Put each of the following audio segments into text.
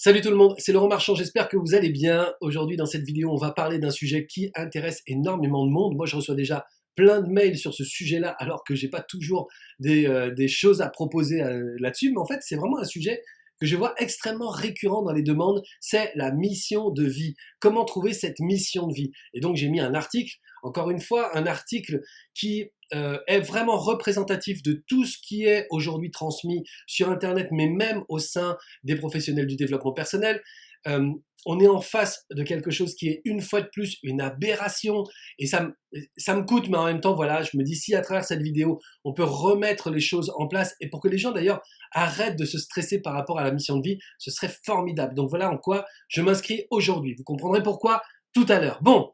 Salut tout le monde, c'est Laurent Marchand, j'espère que vous allez bien. Aujourd'hui dans cette vidéo, on va parler d'un sujet qui intéresse énormément de monde. Moi je reçois déjà plein de mails sur ce sujet-là alors que j'ai pas toujours des choses à proposer là-dessus. Mais en fait c'est vraiment un sujet que je vois extrêmement récurrent dans les demandes, c'est la mission de vie. Comment trouver cette mission de vie? Et donc j'ai mis un article, encore une fois, un article qui est vraiment représentatif de tout ce qui est aujourd'hui transmis sur Internet, mais même au sein des professionnels du développement personnel. Euh, on est en face de quelque chose qui est une fois de plus une aberration et ça me coûte, mais en même temps, voilà, je me dis si à travers cette vidéo, on peut remettre les choses en place et pour que les gens d'ailleurs arrêtent de se stresser par rapport à la mission de vie, ce serait formidable. Donc voilà en quoi je m'inscris aujourd'hui. Vous comprendrez pourquoi tout à l'heure. Bon,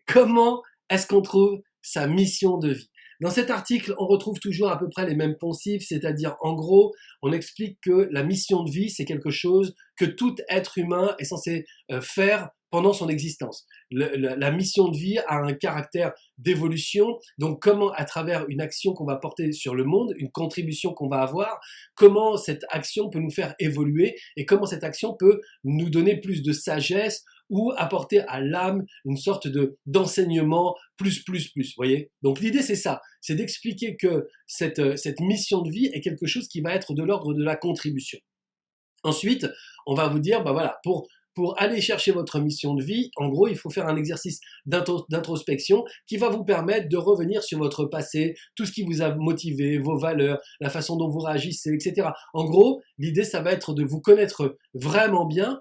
comment est-ce qu'on trouve sa mission de vie? Dans cet article, on retrouve toujours à peu près les mêmes poncifs, c'est-à-dire en gros, on explique que la mission de vie, c'est quelque chose que tout être humain est censé faire pendant son existence. La mission de vie a un caractère d'évolution, donc comment à travers une action qu'on va porter sur le monde, une contribution qu'on va avoir, comment cette action peut nous faire évoluer et comment cette action peut nous donner plus de sagesse ou apporter à l'âme une sorte d'enseignement plus, voyez. Donc l'idée c'est ça, c'est d'expliquer que cette mission de vie est quelque chose qui va être de l'ordre de la contribution. Ensuite, on va vous dire, bah voilà, pour aller chercher votre mission de vie, en gros, il faut faire un exercice d'introspection qui va vous permettre de revenir sur votre passé, tout ce qui vous a motivé, vos valeurs, la façon dont vous réagissez, etc. En gros, l'idée, ça va être de vous connaître vraiment bien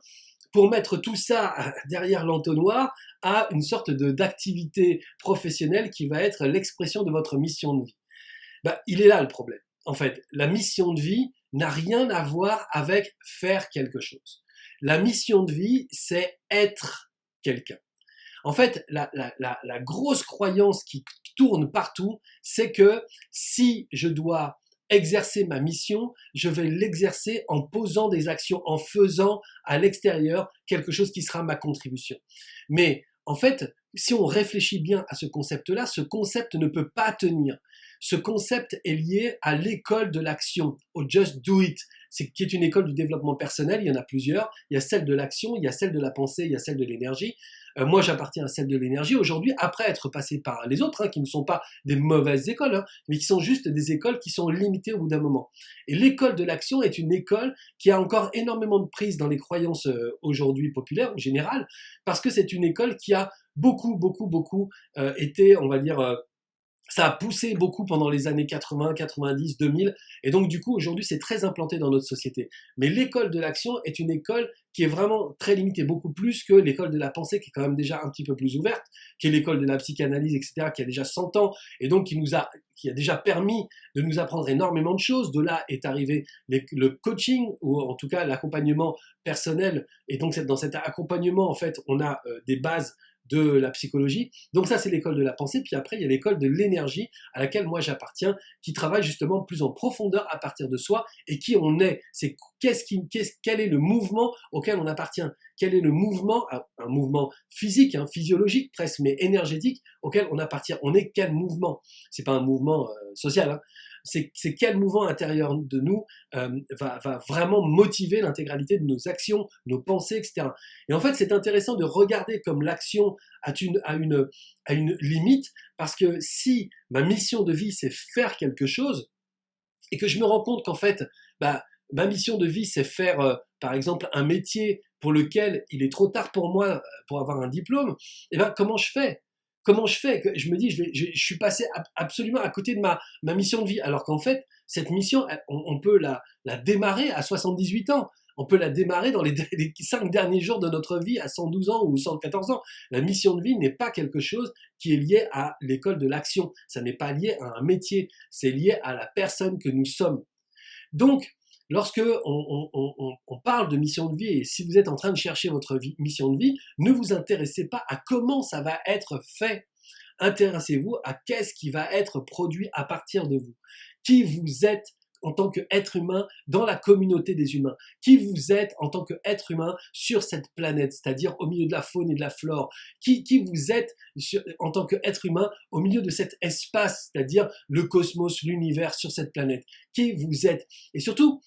pour mettre tout ça derrière l'entonnoir à une sorte d'activité professionnelle qui va être l'expression de votre mission de vie. Ben, il est là le problème. En fait, la mission de vie n'a rien à voir avec faire quelque chose. La mission de vie, c'est être quelqu'un. En fait, la grosse croyance qui tourne partout, c'est que si je dois exercer ma mission, je vais l'exercer en posant des actions, en faisant à l'extérieur quelque chose qui sera ma contribution. Mais en fait, si on réfléchit bien à ce concept-là, ce concept ne peut pas tenir. Ce concept est lié à l'école de l'action, au Just Do It, qui est une école du développement personnel. Il y en a plusieurs. Il y a celle de l'action, il y a celle de la pensée, il y a celle de l'énergie. Moi, j'appartiens à celle de l'énergie aujourd'hui, après être passé par les autres, qui ne sont pas des mauvaises écoles, mais qui sont juste des écoles qui sont limitées au bout d'un moment. Et l'école de l'action est une école qui a encore énormément de prise dans les croyances aujourd'hui populaires, en général, parce que c'est une école qui a beaucoup été, on va dire, ça a poussé beaucoup pendant les années 80, 90, 2000, et donc du coup aujourd'hui c'est très implanté dans notre société. Mais l'école de l'action est une école qui est vraiment très limitée, beaucoup plus que l'école de la pensée qui est quand même déjà un petit peu plus ouverte, qui est l'école de la psychanalyse, etc., qui a déjà 100 ans, et donc qui a déjà permis de nous apprendre énormément de choses. De là est arrivé le coaching, ou en tout cas l'accompagnement personnel, et donc dans cet accompagnement, en fait, on a des bases de la psychologie. Donc ça, c'est l'école de la pensée. Puis après, il y a l'école de l'énergie à laquelle moi j'appartiens, qui travaille justement plus en profondeur à partir de soi et qui on est. C'est quel est le mouvement auquel on appartient? Quel est le mouvement, un mouvement physique, physiologique presque, mais énergétique auquel on appartient? On est quel mouvement? C'est pas un mouvement social, c'est quel mouvement intérieur de nous va vraiment motiver l'intégralité de nos actions, nos pensées, etc. Et en fait, c'est intéressant de regarder comme l'action a une limite, parce que si ma mission de vie, c'est faire quelque chose, et que je me rends compte qu'en fait, ma mission de vie, c'est faire, par exemple, un métier pour lequel il est trop tard pour moi pour avoir un diplôme, et ben comment je fais? Comment je fais? Je me dis, je suis passé absolument à côté de ma mission de vie, alors qu'en fait, cette mission, on peut la démarrer à 78 ans. On peut la démarrer dans les 5 derniers jours de notre vie à 112 ans ou 114 ans. La mission de vie n'est pas quelque chose qui est lié à l'école de l'action. Ça n'est pas lié à un métier. C'est lié à la personne que nous sommes. Donc, lorsque on parle de mission de vie, et si vous êtes en train de chercher votre mission de vie, ne vous intéressez pas à comment ça va être fait. Intéressez-vous à qu'est-ce qui va être produit à partir de vous. Qui vous êtes en tant qu'être humain dans la communauté des humains. Qui vous êtes en tant qu'être humain sur cette planète, c'est-à-dire au milieu de la faune et de la flore. Qui vous êtes en tant qu'être humain au milieu de cet espace, c'est-à-dire le cosmos, l'univers sur cette planète. Qui vous êtes. Et surtout,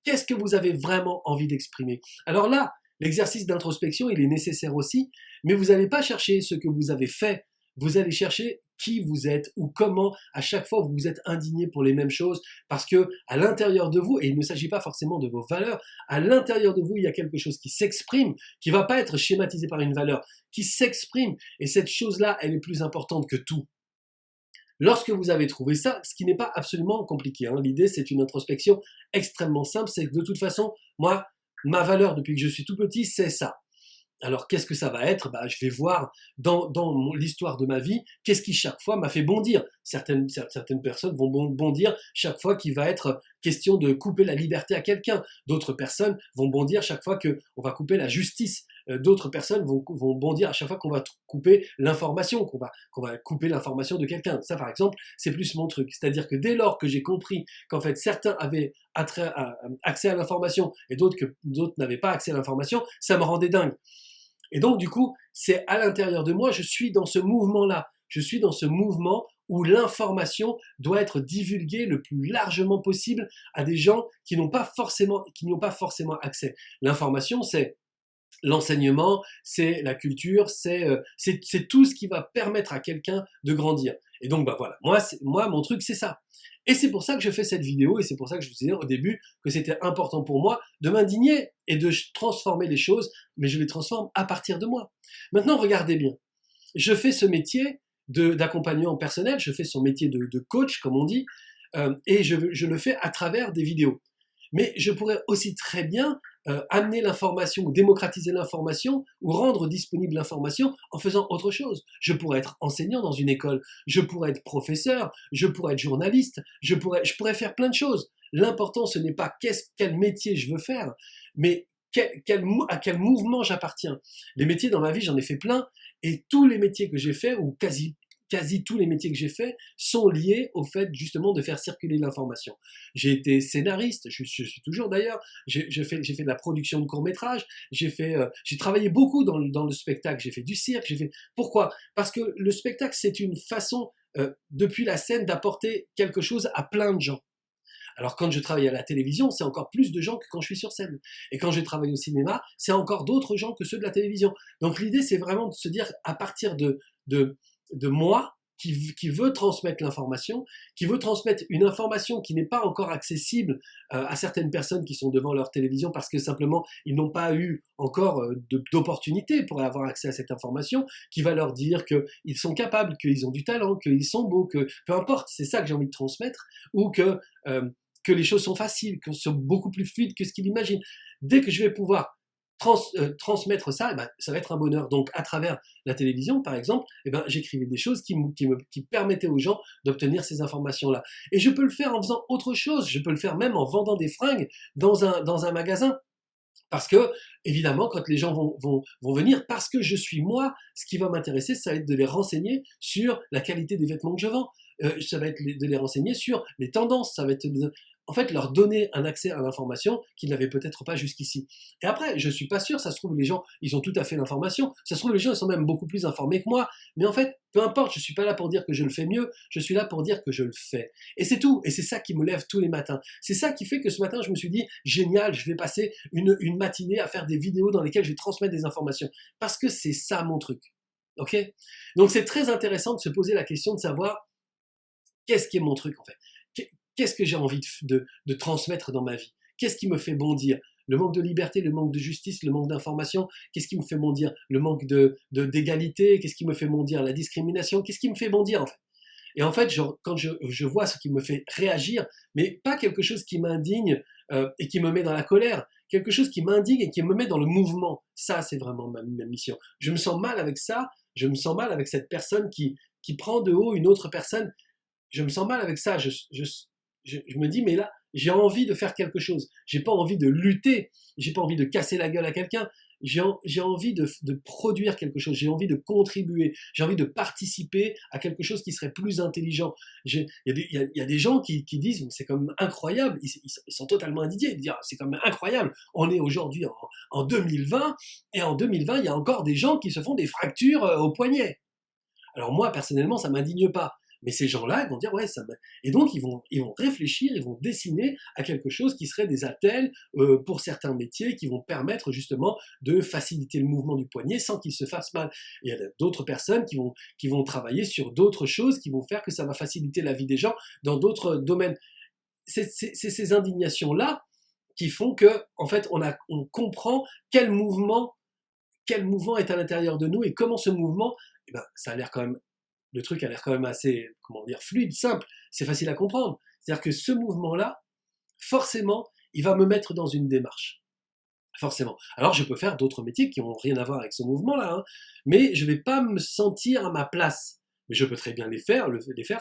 Qu'est-ce que vous avez vraiment envie d'exprimer? Alors là, l'exercice d'introspection, il est nécessaire aussi, mais vous n'allez pas chercher ce que vous avez fait, vous allez chercher qui vous êtes ou comment à chaque fois vous vous êtes indigné pour les mêmes choses, parce que à l'intérieur de vous, et il ne s'agit pas forcément de vos valeurs, à l'intérieur de vous, il y a quelque chose qui s'exprime, qui va pas être schématisé par une valeur, qui s'exprime, et cette chose-là, elle est plus importante que tout. Lorsque vous avez trouvé ça, ce qui n'est pas absolument compliqué, hein, l'idée c'est une introspection extrêmement simple, c'est que de toute façon, moi, ma valeur depuis que je suis tout petit, c'est ça. Alors, qu'est-ce que ça va être? Bah, je vais voir dans l'histoire de ma vie, qu'est-ce qui chaque fois m'a fait bondir. Certaines personnes vont bondir chaque fois qu'il va être question de couper la liberté à quelqu'un. D'autres personnes vont bondir chaque fois qu'on va couper la justice. D'autres personnes vont bondir à chaque fois qu'on va couper l'information, qu'on va couper l'information de quelqu'un. Ça, par exemple, c'est plus mon truc. C'est-à-dire que dès lors que j'ai compris qu'en fait certains avaient accès à l'information et d'autres n'avaient pas accès à l'information, ça me rendait dingue. Et donc, du coup, c'est à l'intérieur de moi, je suis dans ce mouvement-là. Je suis dans ce mouvement où l'information doit être divulguée le plus largement possible à des gens qui n'ont pas forcément accès. L'information, c'est l'enseignement, c'est la culture, c'est tout ce qui va permettre à quelqu'un de grandir. Et donc, bah voilà, moi, mon truc, c'est ça. Et c'est pour ça que je fais cette vidéo, et c'est pour ça que je vous disais au début que c'était important pour moi de m'indigner et de transformer les choses, mais je les transforme à partir de moi. Maintenant, regardez bien. Je fais ce métier d'accompagnant personnel, je fais son métier de coach, comme on dit, et je le fais à travers des vidéos. Mais je pourrais aussi très bien amener l'information ou démocratiser l'information ou rendre disponible l'information en faisant autre chose. Je pourrais être enseignant dans une école, je pourrais être professeur, je pourrais être journaliste, je pourrais faire plein de choses. L'important, ce n'est pas quel métier je veux faire, mais à quel mouvement j'appartiens. Les métiers dans ma vie, j'en ai fait plein, et tous les métiers que j'ai faits, ou quasi tous les métiers que j'ai faits sont liés au fait justement de faire circuler l'information. J'ai été scénariste, je suis toujours d'ailleurs, j'ai fait de la production de courts-métrages, j'ai travaillé beaucoup dans le spectacle, j'ai fait du cirque, Pourquoi? Parce que le spectacle, c'est une façon, depuis la scène, d'apporter quelque chose à plein de gens. Alors quand je travaille à la télévision, c'est encore plus de gens que quand je suis sur scène. Et quand je travaille au cinéma, c'est encore d'autres gens que ceux de la télévision. Donc l'idée, c'est vraiment de se dire, à partir de moi, qui veut transmettre l'information, qui veut transmettre une information qui n'est pas encore accessible à certaines personnes qui sont devant leur télévision parce que simplement ils n'ont pas eu encore d'opportunité pour avoir accès à cette information, qui va leur dire qu'ils sont capables, qu'ils ont du talent, qu'ils sont beaux, que peu importe, c'est ça que j'ai envie de transmettre, ou que les choses sont faciles, que sont beaucoup plus fluides que ce qu'ils imaginent. Dès que je vais pouvoir transmettre ça, eh ben, ça va être un bonheur. Donc, à travers la télévision, par exemple, eh ben, j'écrivais des choses qui permettaient aux gens d'obtenir ces informations-là. Et je peux le faire en faisant autre chose. Je peux le faire même en vendant des fringues dans un magasin. Parce que, évidemment, quand les gens vont venir, parce que je suis moi, ce qui va m'intéresser, ça va être de les renseigner sur la qualité des vêtements que je vends. Ça va être de les renseigner sur les tendances. Ça va être en fait, leur donner un accès à l'information qu'ils n'avaient peut-être pas jusqu'ici. Et après, je suis pas sûr, ça se trouve, les gens, ils ont tout à fait l'information, ça se trouve, les gens, ils sont même beaucoup plus informés que moi, mais en fait, peu importe, je suis pas là pour dire que je le fais mieux, je suis là pour dire que je le fais. Et c'est tout, et c'est ça qui me lève tous les matins. C'est ça qui fait que ce matin, je me suis dit, génial, je vais passer une matinée à faire des vidéos dans lesquelles je vais transmettre des informations, parce que c'est ça mon truc. Ok? Donc c'est très intéressant de se poser la question de savoir, qu'est-ce qui est mon truc, en fait? Qu'est-ce que j'ai envie de transmettre dans ma vie? Qu'est-ce qui me fait bondir? Le manque de liberté, le manque de justice, le manque d'information, qu'est-ce qui me fait bondir? Le manque d'égalité, qu'est-ce qui me fait bondir? La discrimination, qu'est-ce qui me fait bondir en fait? Et en fait, quand je vois ce qui me fait réagir, mais pas quelque chose qui m'indigne et qui me met dans la colère, quelque chose qui m'indigne et qui me met dans le mouvement, ça c'est vraiment ma mission. Je me sens mal avec ça, je me sens mal avec cette personne qui prend de haut une autre personne, je me sens mal avec ça, je me dis, mais là, j'ai envie de faire quelque chose. J'ai pas envie de lutter. J'ai pas envie de casser la gueule à quelqu'un. J'ai envie de produire quelque chose. J'ai envie de contribuer. J'ai envie de participer à quelque chose qui serait plus intelligent. Il y a des gens qui disent, c'est quand même incroyable. Ils sont totalement indignés. Ils disent, c'est quand même incroyable. On est aujourd'hui en 2020 et en 2020, il y a encore des gens qui se font des fractures au poignet. Alors moi, personnellement, ça m'indigne pas. Mais ces gens-là, ils vont dire, ouais, et donc ils vont réfléchir, ils vont dessiner à quelque chose qui serait des attelles pour certains métiers qui vont permettre justement de faciliter le mouvement du poignet sans qu'il se fasse mal. Et il y a d'autres personnes qui vont travailler sur d'autres choses qui vont faire que ça va faciliter la vie des gens dans d'autres domaines. C'est ces indignations-là qui font que, en fait, on comprend quel mouvement est à l'intérieur de nous et comment ce mouvement, eh ben, ça a l'air quand même, le truc a l'air quand même assez, comment dire, fluide, simple, c'est facile à comprendre. C'est-à-dire que ce mouvement-là, forcément, il va me mettre dans une démarche. Forcément. Alors je peux faire d'autres métiers qui n'ont rien à voir avec ce mouvement-là, hein, mais je ne vais pas me sentir à ma place. Mais je peux très bien les faire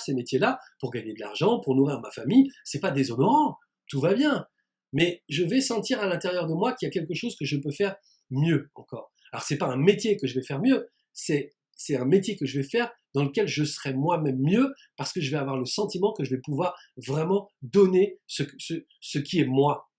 ces métiers-là, pour gagner de l'argent, pour nourrir ma famille. C'est pas déshonorant, tout va bien. Mais je vais sentir à l'intérieur de moi qu'il y a quelque chose que je peux faire mieux encore. Alors c'est pas un métier que je vais faire mieux, c'est un métier que je vais faire dans lequel je serai moi-même mieux, parce que je vais avoir le sentiment que je vais pouvoir vraiment donner ce qui est moi.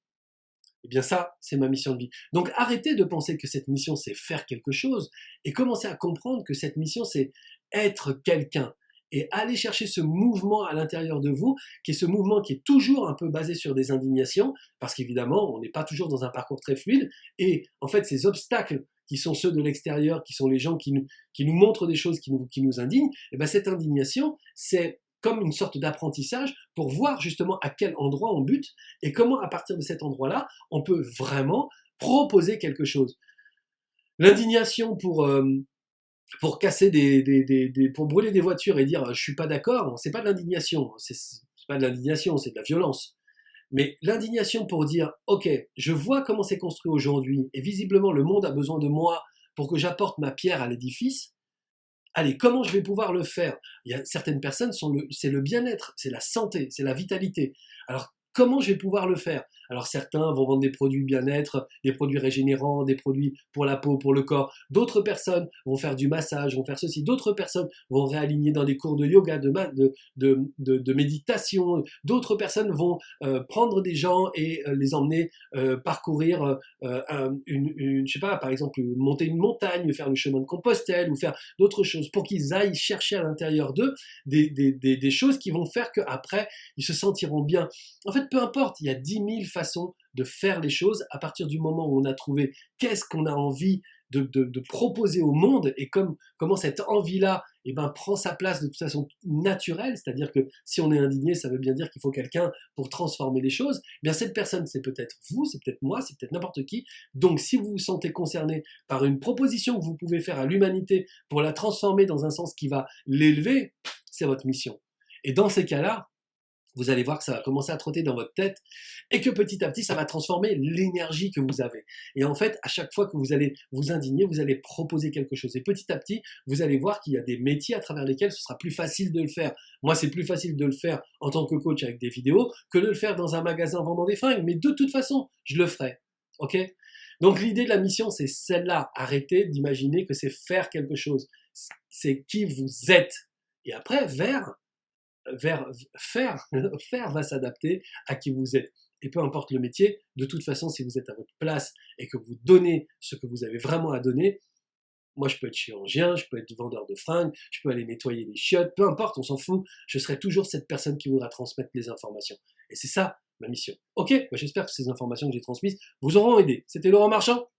Eh bien ça, c'est ma mission de vie. Donc arrêtez de penser que cette mission, c'est faire quelque chose, et commencez à comprendre que cette mission, c'est être quelqu'un. Et aller chercher ce mouvement à l'intérieur de vous, qui est ce mouvement qui est toujours un peu basé sur des indignations, parce qu'évidemment, on n'est pas toujours dans un parcours très fluide, et en fait, ces obstacles qui sont ceux de l'extérieur, qui sont les gens qui nous montrent des choses, qui nous indignent, et bien cette indignation, c'est comme une sorte d'apprentissage pour voir justement à quel endroit on bute et comment à partir de cet endroit-là, on peut vraiment proposer quelque chose. L'indignation pour casser pour brûler des voitures et dire je suis pas d'accord, c'est pas de l'indignation, c'est pas de l'indignation, c'est de la violence. Mais l'indignation pour dire ok, je vois comment c'est construit aujourd'hui et visiblement le monde a besoin de moi pour que j'apporte ma pierre à l'édifice. Allez, comment je vais pouvoir le faire? Il y a certaines personnes, c'est le bien-être, c'est la santé, c'est la vitalité. Alors, comment je vais pouvoir le faire? Alors, certains vont vendre des produits bien-être, des produits régénérants, des produits pour la peau, pour le corps. D'autres personnes vont faire du massage, vont faire ceci. D'autres personnes vont réaligner dans des cours de yoga, de méditation. D'autres personnes vont prendre des gens et les emmener parcourir je sais pas, par exemple, monter une montagne, faire le chemin de Compostelle ou faire d'autres choses pour qu'ils aillent chercher à l'intérieur d'eux des choses qui vont faire qu'après, ils se sentiront bien. En fait, peu importe, il y a 10 000 façons de faire les choses à partir du moment où on a trouvé qu'est-ce qu'on a envie de proposer au monde et comment cette envie-là prend sa place de toute façon naturelle, c'est-à-dire que si on est indigné, ça veut bien dire qu'il faut quelqu'un pour transformer les choses. Bien cette personne, c'est peut-être vous, c'est peut-être moi, c'est peut-être n'importe qui. Donc si vous vous sentez concerné par une proposition que vous pouvez faire à l'humanité pour la transformer dans un sens qui va l'élever, c'est votre mission. Et dans ces cas-là, vous allez voir que ça va commencer à trotter dans votre tête et que petit à petit, ça va transformer l'énergie que vous avez. Et en fait, à chaque fois que vous allez vous indigner, vous allez proposer quelque chose. Et petit à petit, vous allez voir qu'il y a des métiers à travers lesquels ce sera plus facile de le faire. Moi, c'est plus facile de le faire en tant que coach avec des vidéos que de le faire dans un magasin vendant des fringues. Mais de toute façon, je le ferai. Ok? Donc l'idée de la mission, c'est celle-là. Arrêtez d'imaginer que c'est faire quelque chose. C'est qui vous êtes. Et après, faire va s'adapter à qui vous êtes. Et peu importe le métier, de toute façon, si vous êtes à votre place et que vous donnez ce que vous avez vraiment à donner, moi je peux être chirurgien, je peux être vendeur de fringues, je peux aller nettoyer les chiottes, peu importe, on s'en fout, je serai toujours cette personne qui voudra transmettre les informations. Et c'est ça ma mission. Ok, j'espère que ces informations que j'ai transmises vous auront aidé. C'était Laurent Marchand.